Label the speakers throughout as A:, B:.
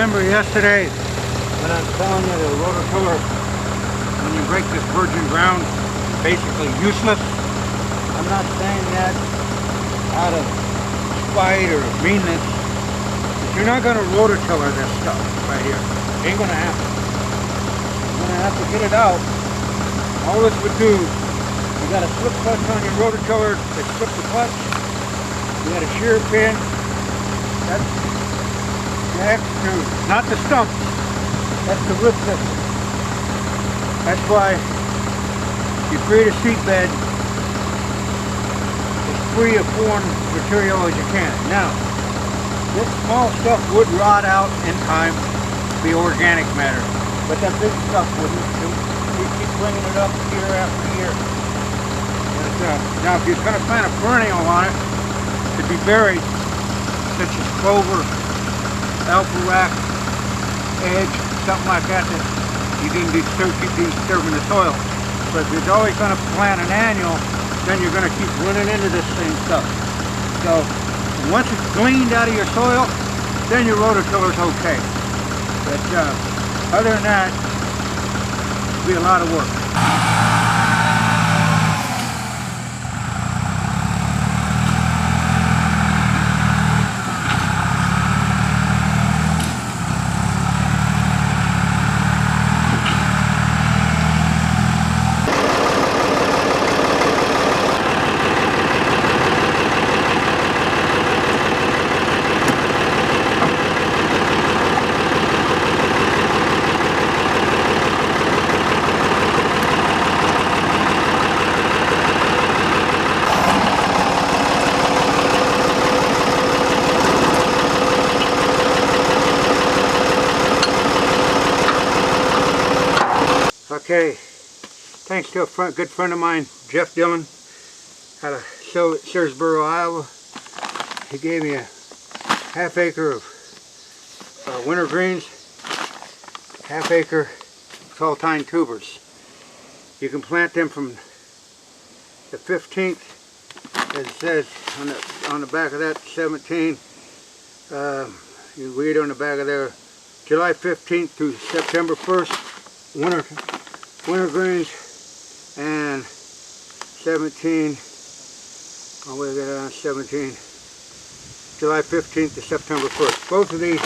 A: Remember yesterday when I was telling you the rototiller, when you break this virgin ground, is basically useless? I'm not saying that out of spite or meanness, but you're not going to rototiller this stuff right here. Ain't going to happen. You're going to have to get it out. All this would do, you got a slip clutch on your rototiller that slips the clutch. You got a shear pin. That's the extrude, not the stump. That's the root system. That's why you create a seat bed as free of foreign material as you can. Now, this small stuff would rot out in time, be organic matter, but that big stuff wouldn't. You keep bringing it up year after year. But, now, if you're going to plant a perennial on it, to be buried, such as clover, alpha rack, edge, something like that, that you didn't keep disturbing the soil. But if you're always going to plant an annual, then you're going to keep running into this same stuff. So once it's gleaned out of your soil, then your rototiller's okay. But other than that, it'll be a lot of work. Okay, thanks to a good friend of mine, Jeff Dillon, out of Searsboro, Iowa. He gave me a half acre of winter greens, half acre tall tine tubers. You can plant them from the 15th, as it says on the back of that, 17. You read on the back of there, July 15th through September 1st, winter greens, and 17, oh wait, I got it on 17, July 15th to September 1st. Both of these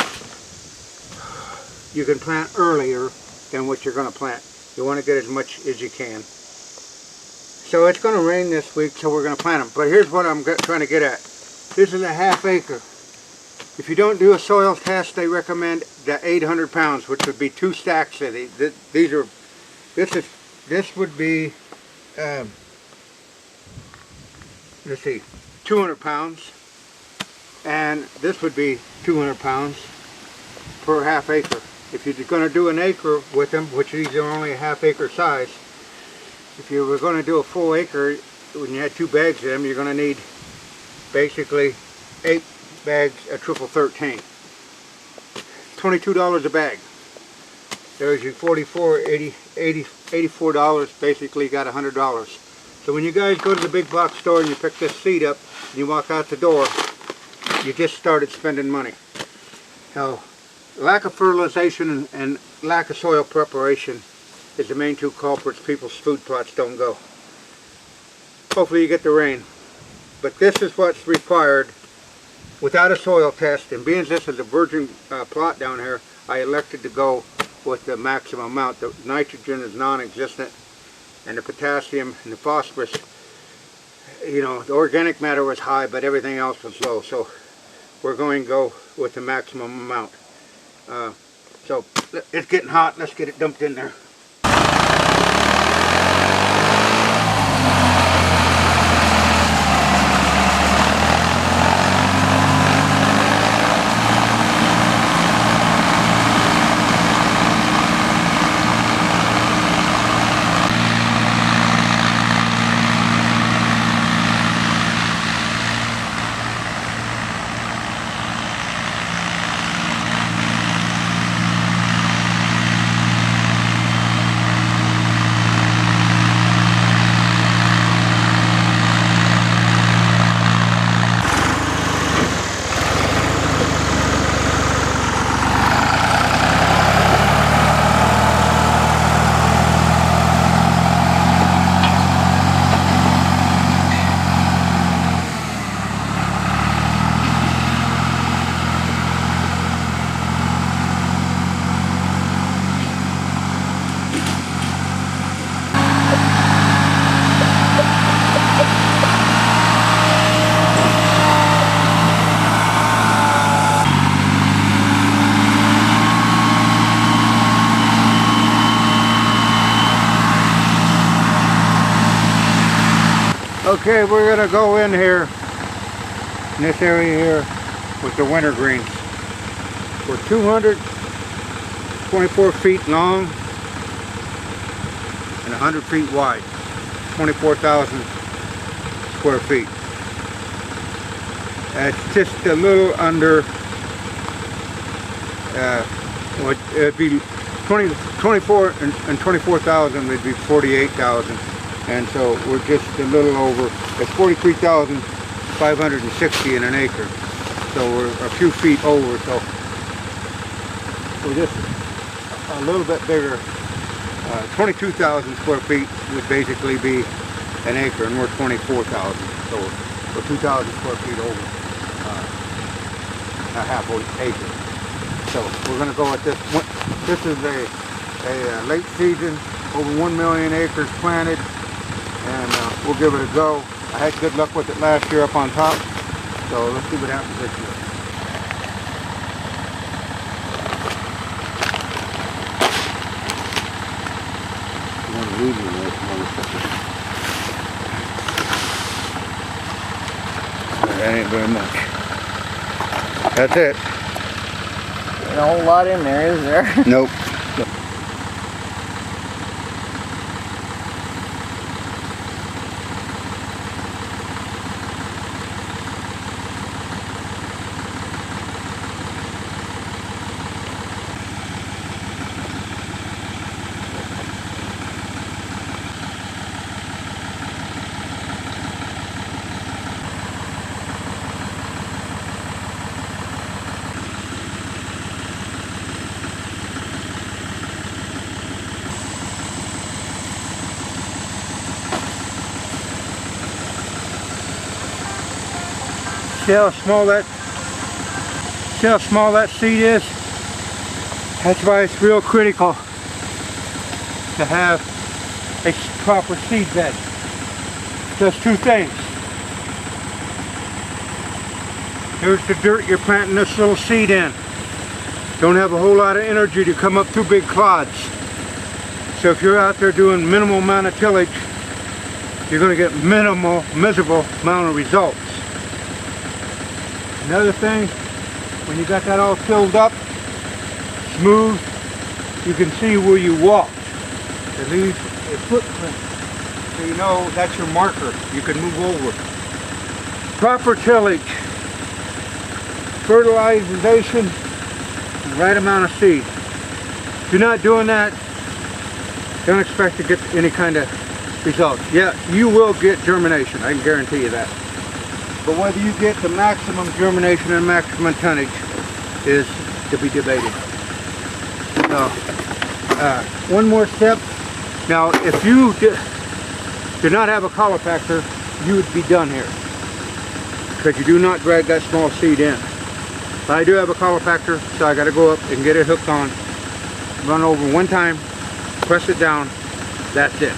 A: you can plant earlier than what you're going to plant. You want to get as much as you can. So it's going to rain this week, so we're going to plant them. But here's what I'm trying to get at. This is a half acre. If you don't do a soil test, they recommend the 800 pounds, which would be 2 stacks of these. These are, this would be, let's see, 200 pounds, and this would be 200 pounds per half acre. If you're going to do an acre with them, which these are only a half acre size, if you were going to do a full acre, when you had 2 bags of them, you're going to need basically 8 bags of triple 13. $22 a bag. There's your $84, basically you got $100. So when you guys go to the big box store and you pick this seed up and you walk out the door, you just started spending money. Now, lack of fertilization and lack of soil preparation is the main 2 culprits people's food plots don't go. Hopefully you get the rain. But this is what's required without a soil test, and being this is a virgin plot down here, I elected to go with the maximum amount. The nitrogen is non-existent, and the potassium and the phosphorus, you know, the organic matter was high, but everything else was low. So we're going to go with the maximum amount. So it's getting hot. Let's get it dumped in there. Okay, we're gonna go in here, in this area here, with the winter greens. We're 224 feet long and 100 feet wide, 24,000 square feet. It's just a little under, it'd be 24 and 24,000 would be 48,000. And so we're just a little over, it's 43,560 in an acre. So we're a few feet over, so we're just a little bit bigger. 22,000 square feet would basically be an acre, and we're 24,000. So we're 2,000 square feet over a half acre. So we're going to go with this. This is a late season, over 1 million acres planted. And we'll give it a go. I had good luck with it last year up on top, so let's see what happens this year. You want to leave me with that ain't very much. That's it.
B: Ain't a whole lot in there, is there?
A: Nope. See how small that seed is? That's why it's real critical to have a proper seed bed. Does two things. Here's the dirt you're planting this little seed in. Don't have a whole lot of energy to come up through big clods. So if you're out there doing minimal amount of tillage, you're going to get miserable amount of results. Another thing, when you got that all filled up, smooth, you can see where you walked. It leaves a footprint, so you know that's your marker. You can move over. Proper tillage, fertilization, right amount of seed. If you're not doing that, don't expect to get any kind of results. Yeah, you will get germination, I can guarantee you that. But whether you get the maximum germination and maximum tonnage is to be debated. So, one more step. Now, if you do not have a colopactor, you would be done here, because you do not drag that small seed in. But I do have a colopactor, so I got to go up and get it hooked on, run over one time, press it down, that's it.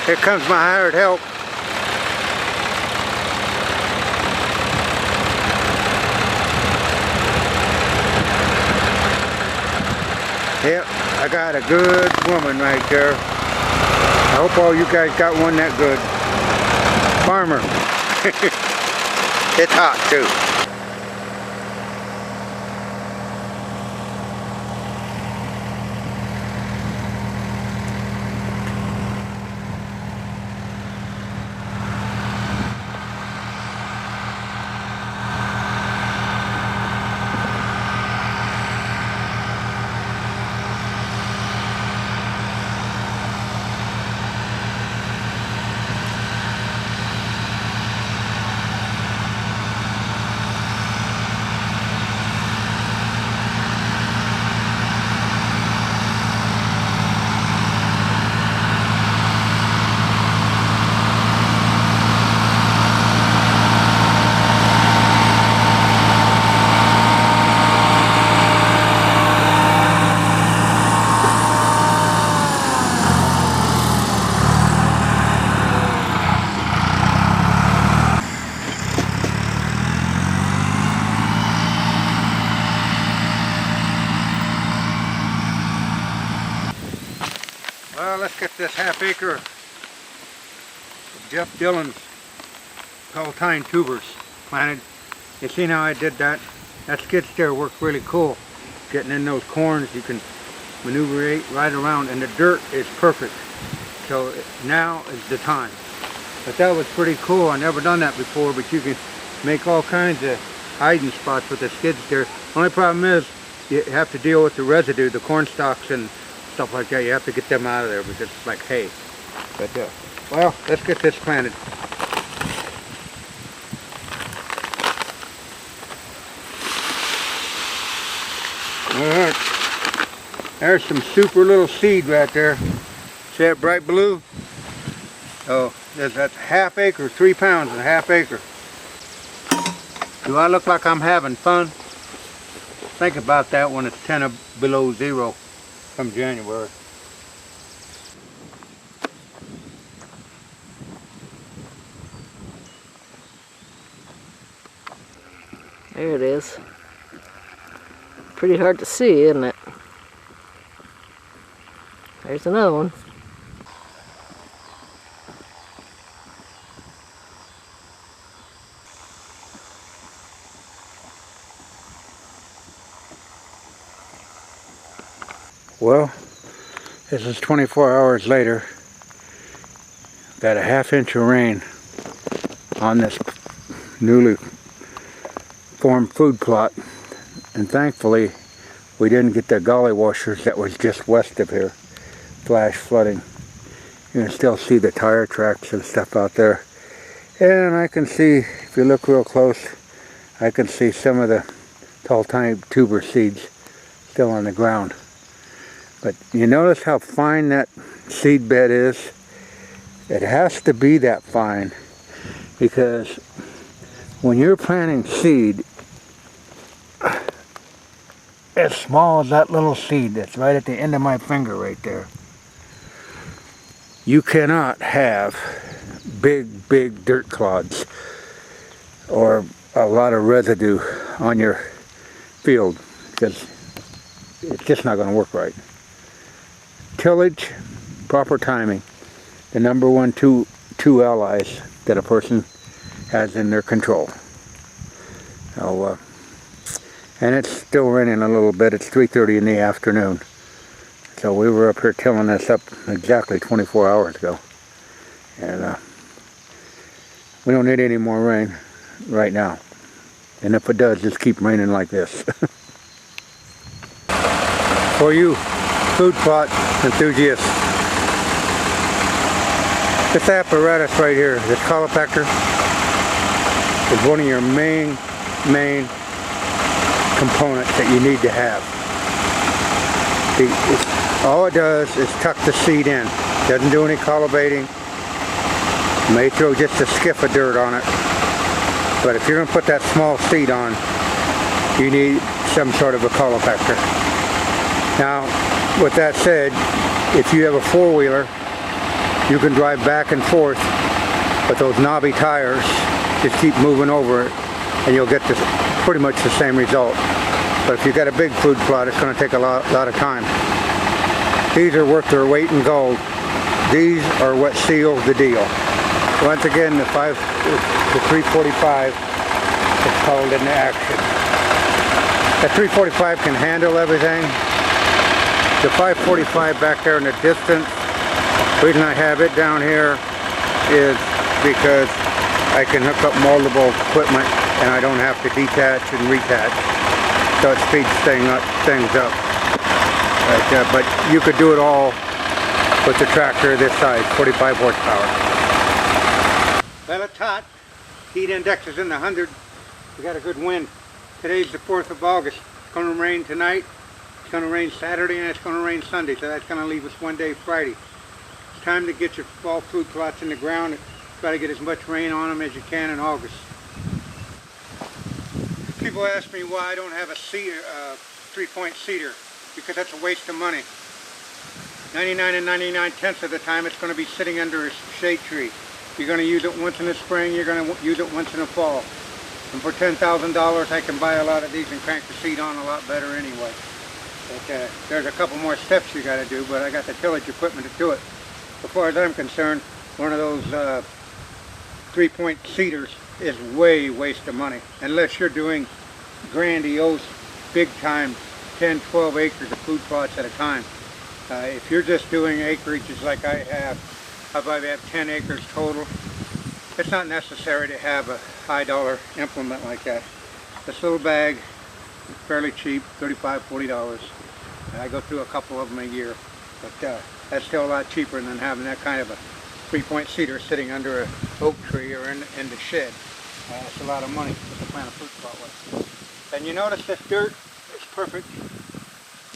A: Here comes my hired help. Yep, I got a good woman right there. I hope all you guys got one that good. Farmer. It's hot too. Well, let's get this half acre of Jeff Dillon's Plowed tubers planted. You see how I did that? That skid steer worked really cool. Getting in those corns, you can maneuver right around, and the dirt is perfect. So now is the time. But that was pretty cool. I never done that before, but you can make all kinds of hiding spots with the skid steer. Only problem is you have to deal with the residue, the corn stalks and stuff like that. You have to get them out of there because it's like hay. But well, let's get this planted. Alright, there's some super little seed right there. See that bright blue? Oh, that's half acre, 3 pounds and a half acre. Do I look like I'm having fun? Think about that when it's 10 below zero come January.
B: There it is. Pretty hard to see, isn't it? There's another one.
A: Well, this is 24 hours later. Got a ½ inch of rain on this newly formed food plot, and thankfully we didn't get the gully washers that was just west of here flash flooding. You can still see the tire tracks and stuff out there, and I can see, if you look real close, I can see some of the tall tiny tuber seeds still on the ground. But you notice how fine that seed bed is? It has to be that fine, because when you're planting seed, as small as that little seed that's right at the end of my finger right there, you cannot have big dirt clods or a lot of residue on your field, because it's just not going to work right. Tillage, proper timing, the number one two allies that a person has in their control. So, and it's still raining a little bit. It's 3:30 in the afternoon. So we were up here tilling this up exactly 24 hours ago. And we don't need any more rain right now. And if it does, just keep raining like this. For you food plot enthusiasts, this apparatus right here, this colopactor, is one of your main components that you need to have. All it does is tuck the seed in. Doesn't do any cultivating. May throw just a skiff of dirt on it. But if you're going to put that small seed on, you need some sort of a colopactor. Now, with that said, if you have a four-wheeler, you can drive back and forth with those knobby tires. Just keep moving over it, and you'll get this pretty much the same result. But if you've got a big food plot, it's going to take a lot of time. These are worth their weight in gold. These are what seals the deal. Once again, the 345 is called into action. The 345 can handle everything. The 545 back there in the distance, the reason I have it down here is because I can hook up multiple equipment and I don't have to detach and reattach. So it speeds things up. But you could do it all with the tractor this size, 45 horsepower. Well, it's hot. Heat index is in the 100. We got a good wind. Today's the 4th of August. It's going to rain tonight. It's going to rain Saturday, and it's going to rain Sunday. So that's going to leave us one day Friday. It's time to get your fall food plots in the ground. Try to get as much rain on them as you can in August. People ask me why I don't have a seeder, 3-point seeder, because that's a waste of money. 99 and 99/10 of the time it's going to be sitting under a shade tree. You're going to use it once in the spring, you're going to use it once in the fall. And for $10,000 I can buy a lot of these and crank the seed on a lot better anyway. But, there's a couple more steps you got to do, but I got the tillage equipment to do it. As far as I'm concerned, one of those 3-point seeders is way waste of money, unless you're doing grandiose, big time, 10, 12 acres of food plots at a time. If you're just doing acreages like I probably have 10 acres total, it's not necessary to have a high dollar implement like that. This little bag is fairly cheap, $35, $40. And I go through a couple of them a year, but that's still a lot cheaper than having that kind of a 3-point seeder sitting under an oak tree or in the shed. That's a lot of money to plant a fruit plot with. And you notice this dirt is perfect.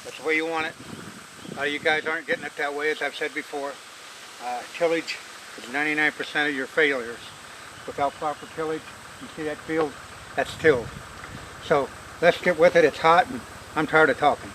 A: That's the way you want it. You guys aren't getting it that way, as I've said before. Tillage is 99% of your failures. Without proper tillage, you see that field? That's tilled. So let's get with it. It's hot and I'm tired of talking.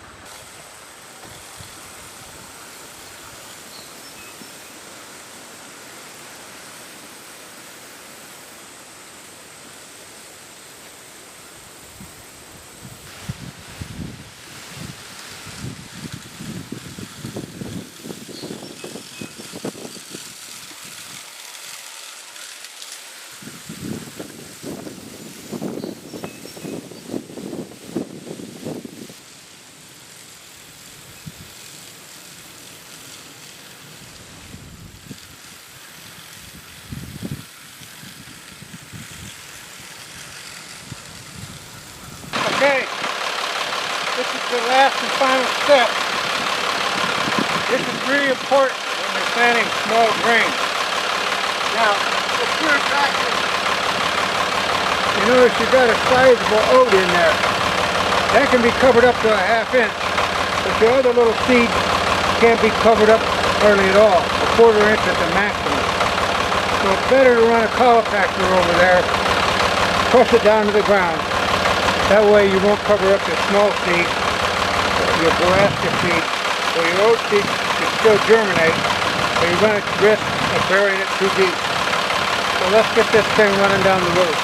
A: Okay, this is the last and final step. This is really important when you're planting small grains. Now, if you're practicing, you notice you got a sizable oat in there. That can be covered up to a ½ inch, but your other little seed can't be covered up hardly at all, a ¼ inch at the maximum. So it's better to run a colopactor over there, push it down to the ground. That way you won't cover up your small seed, your brassica seed, or your oat seed can still germinate, but you're going to risk of burying it too deep. So let's get this thing running down the road.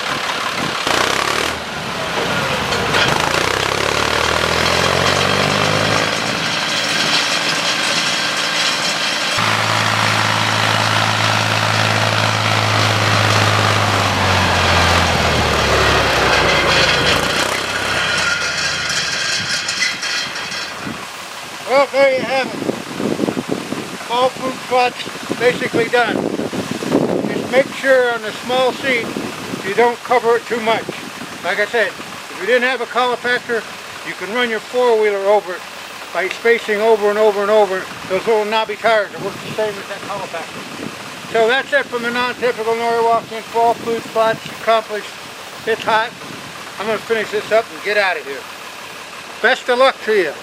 A: Well, there you have it. All fruit plots basically done. Just make sure on the small seed you don't cover it too much. Like I said, if you didn't have a colopactor, you can run your 4-wheeler over it by spacing over and over and over. Those little knobby tires that work the same as that colopactor. So that's it from the non-typical Norwalkian fall fruit plots accomplished. It's hot. I'm going to finish this up and get out of here. Best of luck to you.